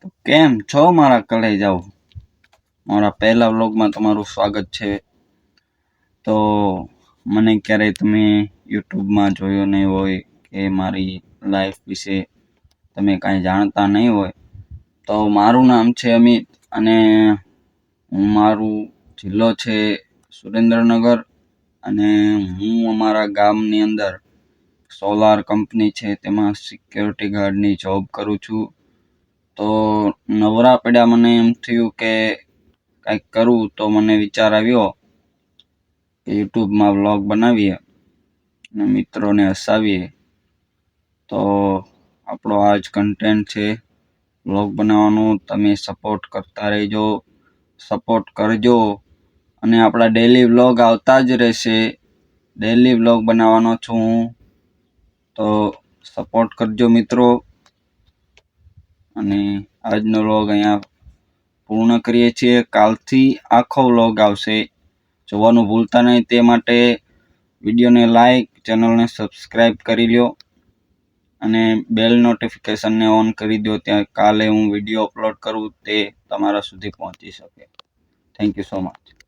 કેમ છો મારા કલેજાઓ? મારા પહેલા વ્લોગમાં તમારું સ્વાગત છે. તો મને ક્યારેય તમે યુટ્યુબમાં જોયો નહીં હોય કે મારી લાઈફ વિશે તમે કાંઈ જાણતા નહીં હોય, તો મારું નામ છે અમિત અને મારું જિલ્લો છે સુરેન્દ્રનગર અને હું અમારા ગામની અંદર સોલાર કંપની છે તેમાં સિક્યોરિટી ગાર્ડની જોબ કરું છું. તો નવરા પડ્યા મને એમ થયું કે કંઈક કરું, તો મને વિચાર આવ્યો કે યુટ્યુબમાં વ્લોગ બનાવીએ અને મિત્રોને હસાવીએ. તો આપણો આ જ કન્ટેન્ટ છે વ્લોગ બનાવવાનું. તમે સપોર્ટ કરતા રહેજો, સપોર્ટ કરજો અને આપણા ડેલી વ્લોગ આવતા જ રહેશે. ડેલી વ્લોગ બનાવવાનો છું હું, તો સપોર્ટ કરજો મિત્રો. અને આજનો વ્લોગ અહીંયા પૂર્ણ કરીએ છીએ. કાલથી આખો વ્લોગ આવશે, જોવાનું ભૂલતા નહીં. તે માટે વિડીયોને લાઈક, ચેનલને સબસ્ક્રાઈબ કરી લ્યો અને બેલ નોટિફિકેશનને ઓન કરી દો. ત્યાં કાલે હું વિડીયો અપલોડ કરું તે તમારા સુધી પહોંચી શકે. Thank you so much.